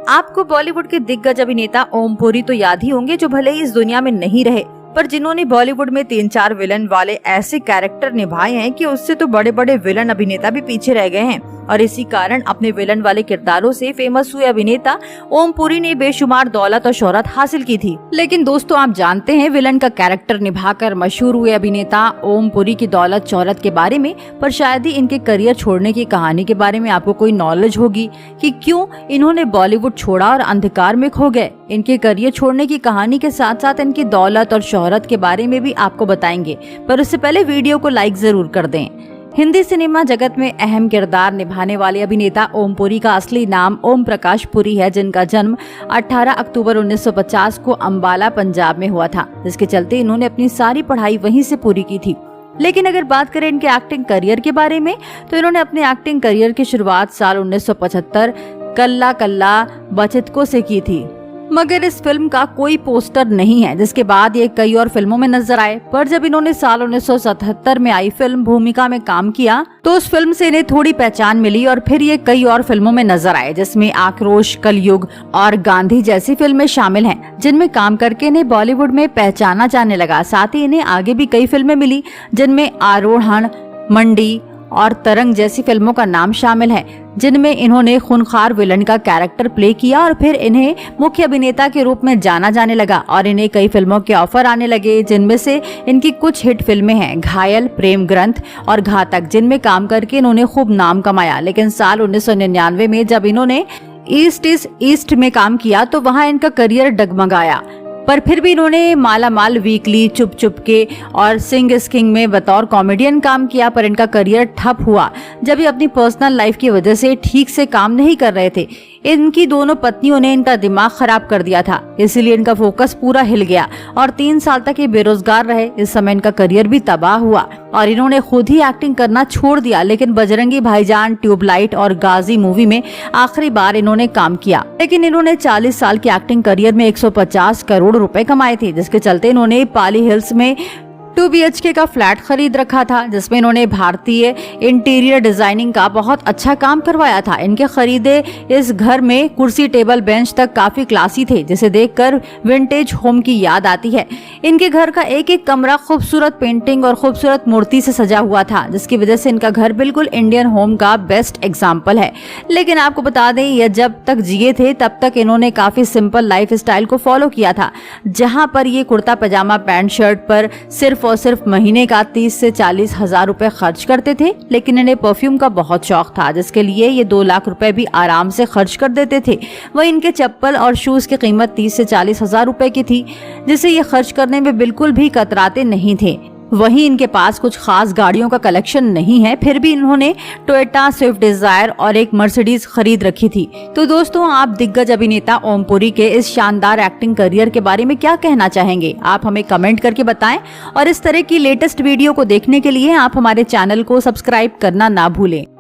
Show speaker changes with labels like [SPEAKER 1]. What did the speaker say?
[SPEAKER 1] आपको बॉलीवुड के दिग्गज अभिनेता ओम पुरी तो याद ही होंगे, जो भले ही इस दुनिया में नहीं रहे पर जिन्होंने बॉलीवुड में 3-4 विलन वाले ऐसे कैरेक्टर निभाए हैं कि उससे तो बड़े बड़े विलन अभिनेता भी पीछे रह गए हैं। और इसी कारण अपने विलन वाले किरदारों से फेमस हुए अभिनेता ओम पुरी ने बेशुमार दौलत और शोहरत हासिल की थी। लेकिन दोस्तों, आप जानते हैं विलन का कैरेक्टर निभाकर मशहूर हुए अभिनेता ओम पुरी की दौलत शोहरत के बारे में, पर शायद ही इनके करियर छोड़ने की कहानी के बारे में आपको कोई नॉलेज होगी कि क्यों इन्होंने बॉलीवुड छोड़ा और अंधकार में खो गए। इनके करियर छोड़ने की कहानी के साथ साथ इनकी दौलत और शोहरत के बारे में भी आपको बताएंगे, पर उससे पहले वीडियो को लाइक जरूर कर दें। हिंदी सिनेमा जगत में अहम किरदार निभाने वाले अभिनेता ओम पुरी का असली नाम ओम प्रकाश पुरी है, जिनका जन्म 18 अक्टूबर 1950 को अंबाला पंजाब में हुआ था, जिसके चलते इन्होंने अपनी सारी पढ़ाई वहीं से पूरी की थी। लेकिन अगर बात करें इनके एक्टिंग करियर के बारे में, तो इन्होंने अपने एक्टिंग करियर की शुरुआत साल 1975 कल्ला कल्ला बचितको से की थी, मगर इस फिल्म का कोई पोस्टर नहीं है, जिसके बाद ये कई और फिल्मों में नजर आए। पर जब इन्होंने साल 1977 में आई फिल्म भूमिका में काम किया तो उस फिल्म से इन्हें थोड़ी पहचान मिली और फिर ये कई और फिल्मों में नजर आए, जिसमें आक्रोश, कलयुग और गांधी जैसी फिल्में शामिल हैं, जिनमें काम करके इन्हें बॉलीवुड में पहचाना जाने लगा। साथ ही इन्हें आगे भी कई फिल्में मिली, जिनमें आरोहण, मंडी और तरंग जैसी फिल्मों का नाम शामिल है, जिनमें इन्होंने खूनखार विलन का कैरेक्टर प्ले किया और फिर इन्हें मुख्य अभिनेता के रूप में जाना जाने लगा और इन्हें कई फिल्मों के ऑफर आने लगे, जिनमें से इनकी कुछ हिट फिल्में हैं घायल, प्रेम ग्रंथ और घातक, जिनमें काम करके इन्होंने खूब नाम कमाया। लेकिन साल 1999 में जब इन्होंने ईस्ट इज ईस्ट में काम किया तो वहां इनका करियर डगमगाया, पर फिर भी इन्होंने माला माल वीकली, चुप चुप के और सिंग इज किंग में बतौर कॉमेडियन काम किया, पर इनका करियर ठप हुआ जब ये अपनी पर्सनल लाइफ की वजह से ठीक से काम नहीं कर रहे थे। इनकी दोनों पत्नियों ने इनका दिमाग खराब कर दिया था, इसीलिए इनका फोकस पूरा हिल गया और 3 साल तक ये बेरोजगार रहे। इस समय इनका करियर भी तबाह हुआ और इन्होंने खुद ही एक्टिंग करना छोड़ दिया। लेकिन बजरंगी भाईजान, ट्यूबलाइट और गाजी मूवी में आखिरी बार इन्होंने काम किया। लेकिन इन्होंने 40 साल के एक्टिंग करियर में 150 करोड़ रुपए कमाए थे, जिसके चलते इन्होंने पाली हिल्स में 2 BHK का फ्लैट खरीद रखा था, जिसमें इन्होंने भारतीय इंटीरियर डिजाइनिंग का बहुत अच्छा काम करवाया था। इनके खरीदे इस घर में कुर्सी, टेबल, बेंच तक काफी क्लासी थे, जिसे देखकर विंटेज होम की याद आती है। इनके घर का एक एक कमरा खूबसूरत पेंटिंग और खूबसूरत मूर्ति से सजा हुआ था, जिसकी वजह से इनका घर बिल्कुल इंडियन होम का बेस्ट एग्जाम्पल है। लेकिन आपको बता दें, यह जब तक जिए थे तब तक इन्होंने काफी सिंपल लाइफ स्टाइल को फॉलो किया था, जहाँ पर ये कुर्ता पजामा, पैंट शर्ट पर सिर्फ और सिर्फ महीने का 30 से 40 हजार रुपए खर्च करते थे। लेकिन इन्हें परफ्यूम का बहुत शौक था, जिसके लिए ये 2 लाख रुपए भी आराम से खर्च कर देते थे। वही इनके चप्पल और शूज की कीमत 30 से 40 हजार रुपए की थी, जिसे ये खर्च करने में बिल्कुल भी कतराते नहीं थे। वहीं इनके पास कुछ खास गाड़ियों का कलेक्शन नहीं है, फिर भी इन्होंने टोयोटा स्विफ्ट डिजायर और एक मर्सिडीज खरीद रखी थी। तो दोस्तों, आप दिग्गज अभिनेता ओम पुरी के इस शानदार एक्टिंग करियर के बारे में क्या कहना चाहेंगे? आप हमें कमेंट करके बताएं और इस तरह की लेटेस्ट वीडियो को देखने के लिए आप हमारे चैनल को सब्सक्राइब करना ना भूलें।